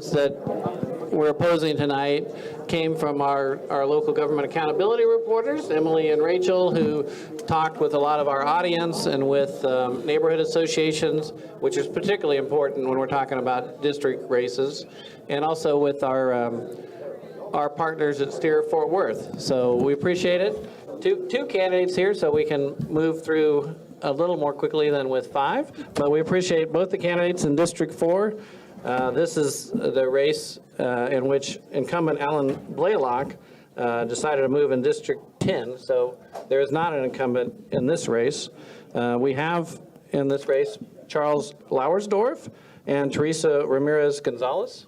that we're opposing tonight came from our local government accountability reporters, Emily and Rachel, who talked with a lot of our audience and with neighborhood associations, which is particularly important when we're talking about district races, and also with our partners at Steer Fort Worth. So we appreciate it. Two candidates here, so we can move through a little more quickly than with 5, but we appreciate both the candidates in District 4. This is the race in which incumbent Alan Blaylock decided to move in District 10, so there is not an incumbent in this race. We have in this race Charles Lauersdorf and Teresa Ramirez Gonzalez.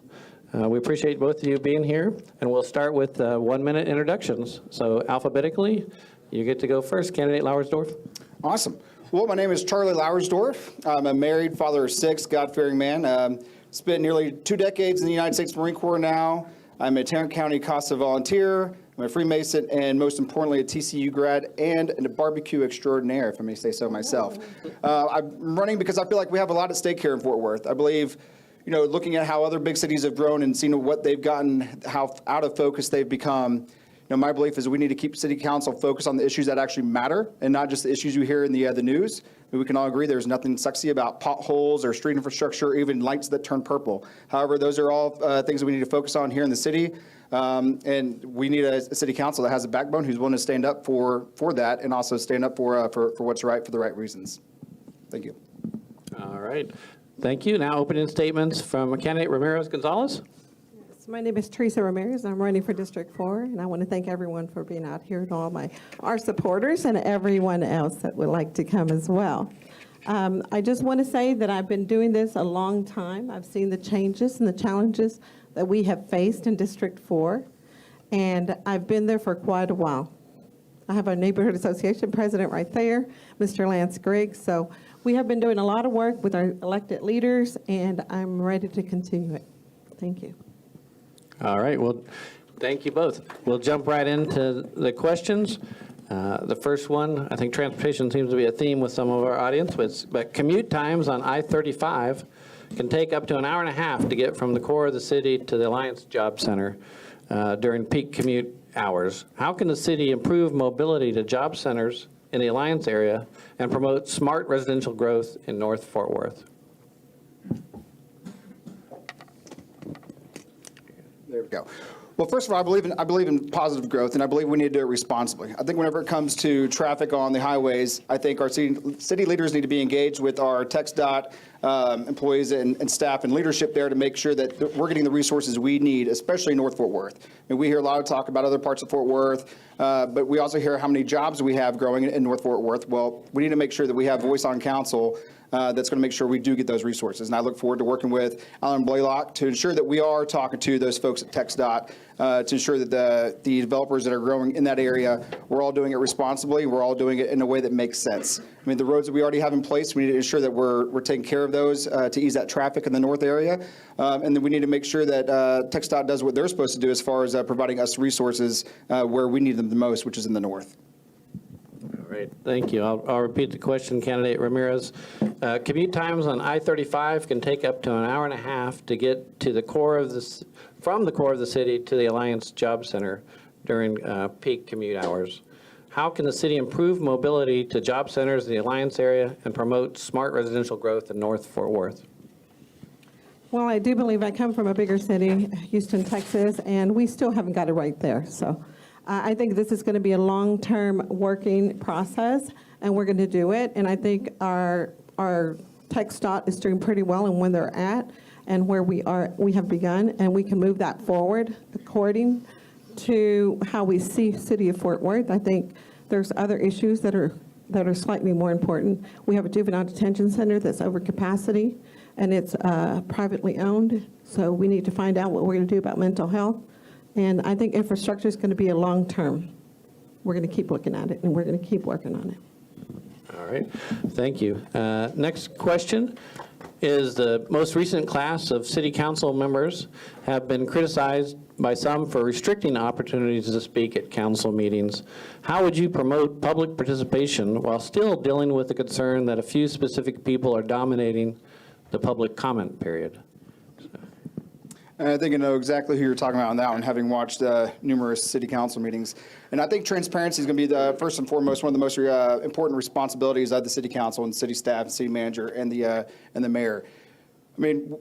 We appreciate both of you being here, and we'll start with 1-minute introductions. So alphabetically, you get to go first, candidate Lauersdorf. Awesome. Well, my name is Charlie Lauersdorf. I'm a married father of 6, God-fearing man. Spent nearly 2 decades in the United States Marine Corps now. I'm a Tarrant County CASA volunteer. I'm a Freemason, and most importantly, a TCU grad and a barbecue extraordinaire, if I may say so myself. I'm running because I feel like we have a lot at stake here in Fort Worth. I believe, you know, looking at how other big cities have grown and seeing what they've gotten, how out of focus they've become, you know, my belief is we need to keep City Council focused on the issues that actually matter and not just the issues you hear in the news. We can all agree there's nothing sexy about potholes or street infrastructure or even lights that turn purple. However, those are all things that we need to focus on here in the city. And we need a City Council that has a backbone, who's willing to stand up for that and also stand up for what's right for the right reasons. Thank you. All right. Thank you. Now opening statements from candidate Ramirez Gonzalez. My name is Teresa Ramirez. I'm running for District 4, and I want to thank everyone for being out here and all our supporters and everyone else that would like to come as well. I just want to say that I've been doing this a long time. I've seen the changes and the challenges that we have faced in District 4, and I've been there for quite a while. I have our neighborhood association president right there, Mr. Lance Griggs. So we have been doing a lot of work with our elected leaders, and I'm ready to continue it. Thank you. All right, well, thank you both. We'll jump right into the questions. The first one, I think transportation seems to be a theme with some of our audience, but commute times on I-35 can take up to an hour and a half to get from the core of the city to the Alliance Job Center during peak commute hours. How can the city improve mobility to job centers in the Alliance area and promote smart residential growth in North Fort Worth? There we go. Well, first of all, I believe in positive growth, and I believe we need to do it responsibly. I think whenever it comes to traffic on the highways, I think our city leaders need to be engaged with our TxDOT employees and staff and leadership there to make sure that we're getting the resources we need, especially in North Fort Worth. And we hear a lot of talk about other parts of Fort Worth, but we also hear how many jobs we have growing in North Fort Worth. Well, we need to make sure that we have voice on council that's going to make sure we do get those resources. And I look forward to working with Alan Blaylock to ensure that we are talking to those folks at TxDOT to ensure that the developers that are growing in that area, we're all doing it responsibly. We're all doing it in a way that makes sense. I mean, the roads that we already have in place, we need to ensure that we're taking care of those to ease that traffic in the north area. And then we need to make sure that TxDOT does what they're supposed to do as far as providing us resources where we need them the most, which is in the north. All right, thank you. I'll repeat the question, candidate Ramirez. Commute times on I-35 can take up to an hour and a half to get to the core of from the core of the city to the Alliance Job Center during peak commute hours. How can the city improve mobility to job centers in the Alliance area and promote smart residential growth in North Fort Worth? Well, I do believe I come from a bigger city, Houston, Texas, and we still haven't got it right there. So I think this is going to be a long-term working process, and we're going to do it. And I think our TxDOT is doing pretty well in where they're at and where we have begun, and we can move that forward according to how we see City of Fort Worth. I think there's other issues that are slightly more important. We have a juvenile detention center that's over capacity, and it's privately owned. So we need to find out what we're going to do about mental health. And I think infrastructure is going to be a long term. We're going to keep looking at it, and we're going to keep working on it. All right, thank you. Next question is the most recent class of city council members have been criticized by some for restricting opportunities to speak at council meetings. How would you promote public participation while still dealing with the concern that a few specific people are dominating the public comment period? And I think I know exactly who you're talking about on that one, having watched numerous city council meetings. And I think transparency is going to be the first and foremost one of the most important responsibilities of the city council and city staff, and city manager, and the mayor. I mean,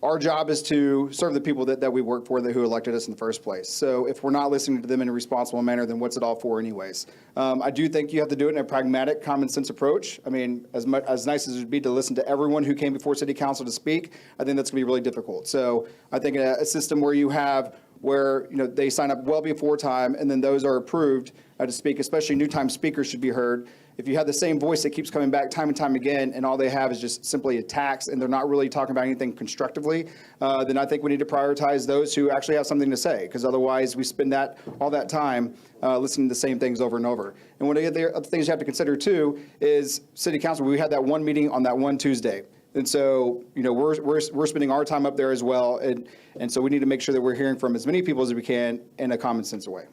our job is to serve the people that we work for, who elected us in the first place. So if we're not listening to them in a responsible manner, then what's it all for anyways? I do think you have to do it in a pragmatic, common sense approach. I mean, as nice as it would be to listen to everyone who came before city council to speak, I think that's going to be really difficult. So I think a system where you have they sign up well before time, and then those are approved to speak, especially new time speakers should be heard. If you have the same voice that keeps coming back time and time again, and all they have is just simply attacks, and they're not really talking about anything constructively, then I think we need to prioritize those who actually have something to say, because otherwise we spend all that time listening to the same things over and over. And one of the other things you have to consider too is city council. We had that one meeting on that one Tuesday. And so, we're spending our time up there as well. And so we need to make sure that we're hearing from as many people as we can in a common sense way.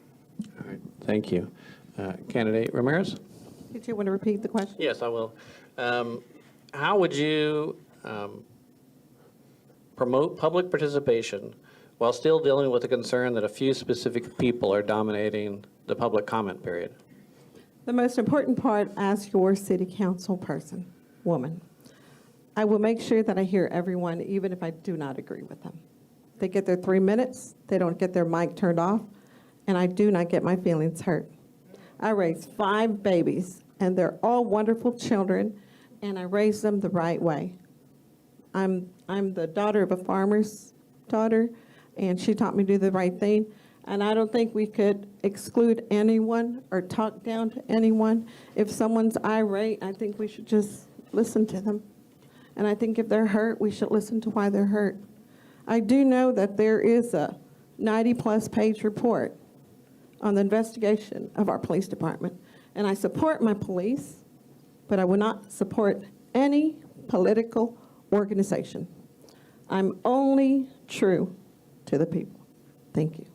All right, thank you. Candidate Ramirez? Did you want to repeat the question? Yes, I will. How would you promote public participation while still dealing with the concern that a few specific people are dominating the public comment period? The most important part, ask your city council person, woman. I will make sure that I hear everyone, even if I do not agree with them. They get their 3 minutes, they don't get their mic turned off, and I do not get my feelings hurt. I raised 5 babies, and they're all wonderful children, and I raised them the right way. I'm the daughter of a farmer's daughter, and she taught me to do the right thing. And I don't think we could exclude anyone or talk down to anyone. If someone's irate, I think we should just listen to them. And I think if they're hurt, we should listen to why they're hurt. I do know that there is a 90-plus page report on the investigation of our police department. And I support my police, but I will not support any political organization. I'm only true to the people. Thank you.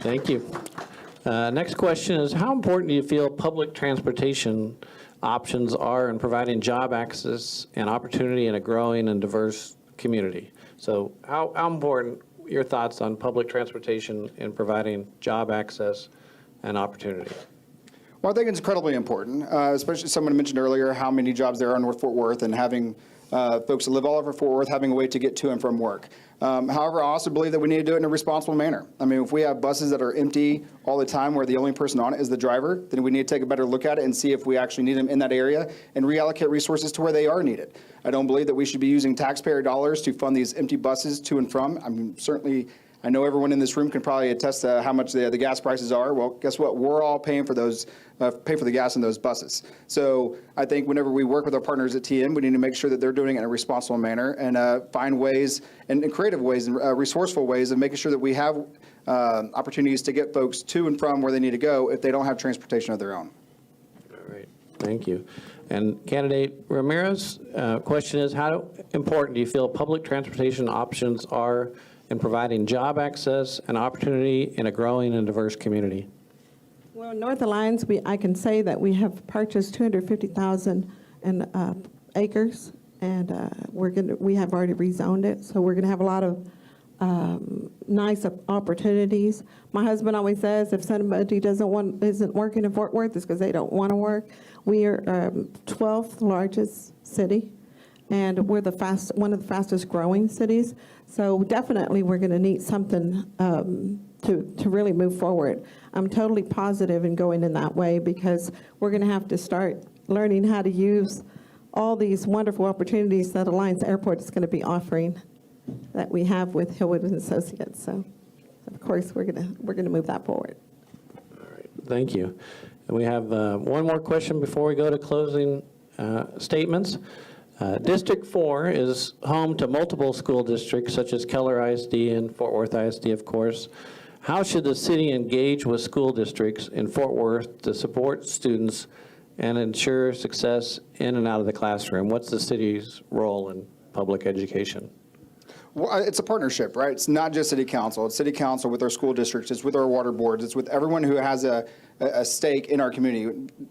Thank you. Next question is, how important do you feel public transportation options are in providing job access and opportunity in a growing and diverse community? So how important, your thoughts on public transportation in providing job access and opportunity? Well, I think it's incredibly important, especially someone mentioned earlier how many jobs there are in North Fort Worth, and having folks that live all over Fort Worth having a way to get to and from work. However, I also believe that we need to do it in a responsible manner. I mean, if we have buses that are empty all the time where the only person on it is the driver, then we need to take a better look at it and see if we actually need them in that area and reallocate resources to where they are needed. I don't believe that we should be using taxpayer dollars to fund these empty buses to and from. I mean, certainly, I know everyone in this room can probably attest to how much the gas prices are. Well, guess what? We're all paying for those, pay for the gas in those buses. So I think whenever we work with our partners at TN, we need to make sure that they're doing it in a responsible manner and find ways and creative ways and resourceful ways of making sure that we have opportunities to get folks to and from where they need to go if they don't have transportation of their own. All right, thank you. And candidate Ramirez, question is, how important do you feel public transportation options are in providing job access and opportunity in a growing and diverse community? Well, North Alliance, I can say that we have purchased 250,000 acres, and we have already rezoned it, so we're going to have a lot of nice opportunities. My husband always says if somebody isn't working in Fort Worth, it's because they don't want to work. We are 12th largest city, and we're one of the fastest growing cities. So definitely we're going to need something to really move forward. I'm totally positive in going in that way because we're going to have to start learning how to use all these wonderful opportunities that Alliance Airport is going to be offering that we have with Hillwood and Associates. So of course we're going to move that forward. All right, thank you. And we have one more question before we go to closing statements. District 4 is home to multiple school districts such as Keller ISD and Fort Worth ISD, of course. How should the city engage with school districts in Fort Worth to support students and ensure success in and out of the classroom? What's the city's role in public education? Well, it's a partnership, right? It's not just city council. It's city council with our school districts. It's with our water boards. It's with everyone who has a stake in our community,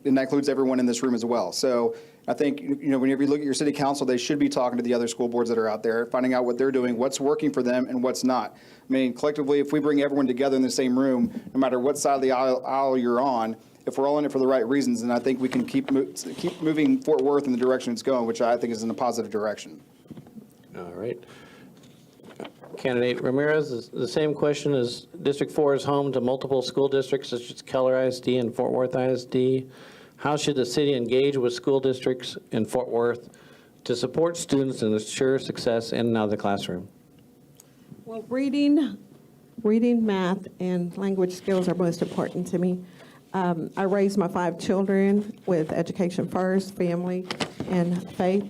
and that includes everyone in this room as well. So I think, whenever you look at your city council, they should be talking to the other school boards that are out there, finding out what they're doing, what's working for them and what's not. I mean, collectively, if we bring everyone together in the same room, no matter what side of the aisle you're on, if we're all in it for the right reasons, then I think we can keep moving Fort Worth in the direction it's going, which I think is in a positive direction. All right. Candidate Ramirez, the same question is District 4 is home to multiple school districts such as Keller ISD and Fort Worth ISD. How should the city engage with school districts in Fort Worth to support students and ensure success in and out of the classroom? Well, reading, math, and language skills are most important to me. I raised my 5 children with education first, family, and faith.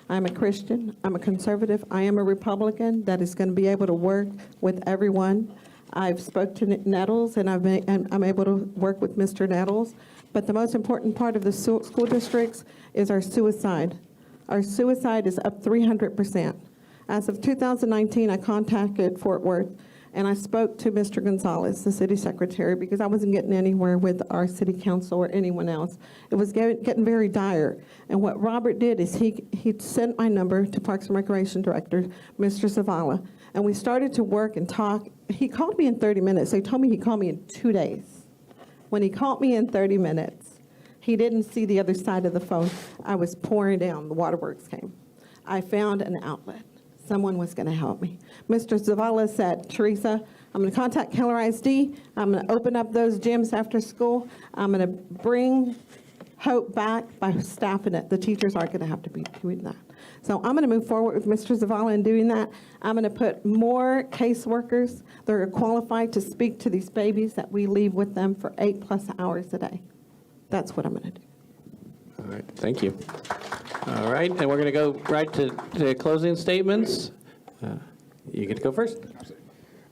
I'm a Christian, I'm a conservative, I am a Republican that is going to be able to work with everyone. I've spoke to Nettles, and I'm able to work with Mr. Nettles. But the most important part of the school districts is our suicide. Our suicide is up 300%. As of 2019, I contacted Fort Worth, and I spoke to Mr. Gonzalez, the city secretary, because I wasn't getting anywhere with our city council or anyone else. It was getting very dire. And what Robert did is he sent my number to Parks and Recreation Director, Mr. Zavala, and we started to work and talk. He called me in 30 minutes. So he told me he called me in 2 days. When he called me in 30 minutes, he didn't see the other side of the phone. I was pouring down. The waterworks came. I found an outlet. Someone was going to help me. Mr. Zavala said, Teresa, I'm going to contact Keller ISD. I'm going to open up those gyms after school. I'm going to bring hope back by staffing it. The teachers aren't going to have to be doing that. So I'm going to move forward with Mr. Zavala in doing that. I'm going to put more caseworkers that are qualified to speak to these babies that we leave with them for 8+ hours a day. That's what I'm going to do. All right, thank you. All right, and we're going to go right to closing statements. You get to go first.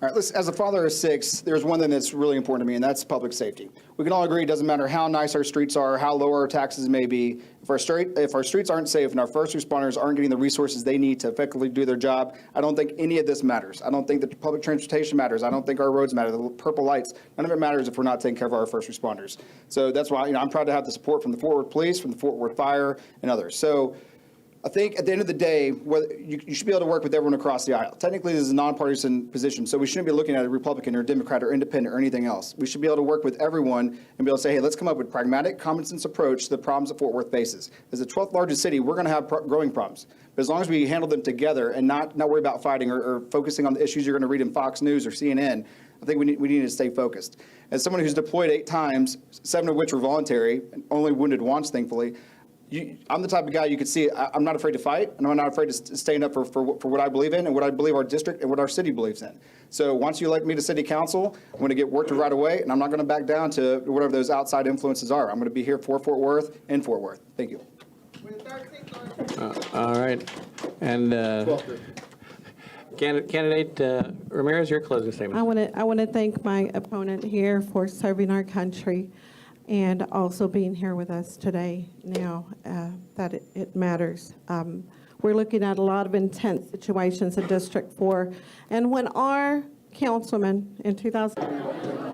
All right, listen, as a father of 6, there's one thing that's really important to me, and that's public safety. We can all agree it doesn't matter how nice our streets are, how low our taxes may be. If our streets aren't safe and our first responders aren't getting the resources they need to effectively do their job, I don't think any of this matters. I don't think that public transportation matters. I don't think our roads matter. The purple lights, none of it matters if we're not taking care of our first responders. So that's why I'm proud to have the support from the Fort Worth Police, from the Fort Worth Fire, and others. So I think at the end of the day, you should be able to work with everyone across the aisle. Technically, this is a nonpartisan position, so we shouldn't be looking at a Republican or Democrat or Independent or anything else. We should be able to work with everyone and be able to say, hey, let's come up with a pragmatic, common sense approach to the problems that Fort Worth faces. As the 12th largest city, we're going to have growing problems. But as long as we handle them together and not worry about fighting or focusing on the issues you're going to read in Fox News or CNN, I think we need to stay focused. As someone who's deployed 8 times, 7 of which were voluntary, and only wounded once, thankfully, I'm the type of guy you could see. I'm not afraid to fight, and I'm not afraid to stand up for what I believe in and what I believe our district and what our city believes in. So once you elect me to city council, I'm going to get worked right away, and I'm not going to back down to whatever those outside influences are. I'm going to be here for Fort Worth and Fort Worth. Thank you. All right. And candidate Ramirez, your closing statement. I want to thank my opponent here for serving our country and also being here with us today now that it matters. We're looking at a lot of intense situations in District 4. And when our councilman in 2000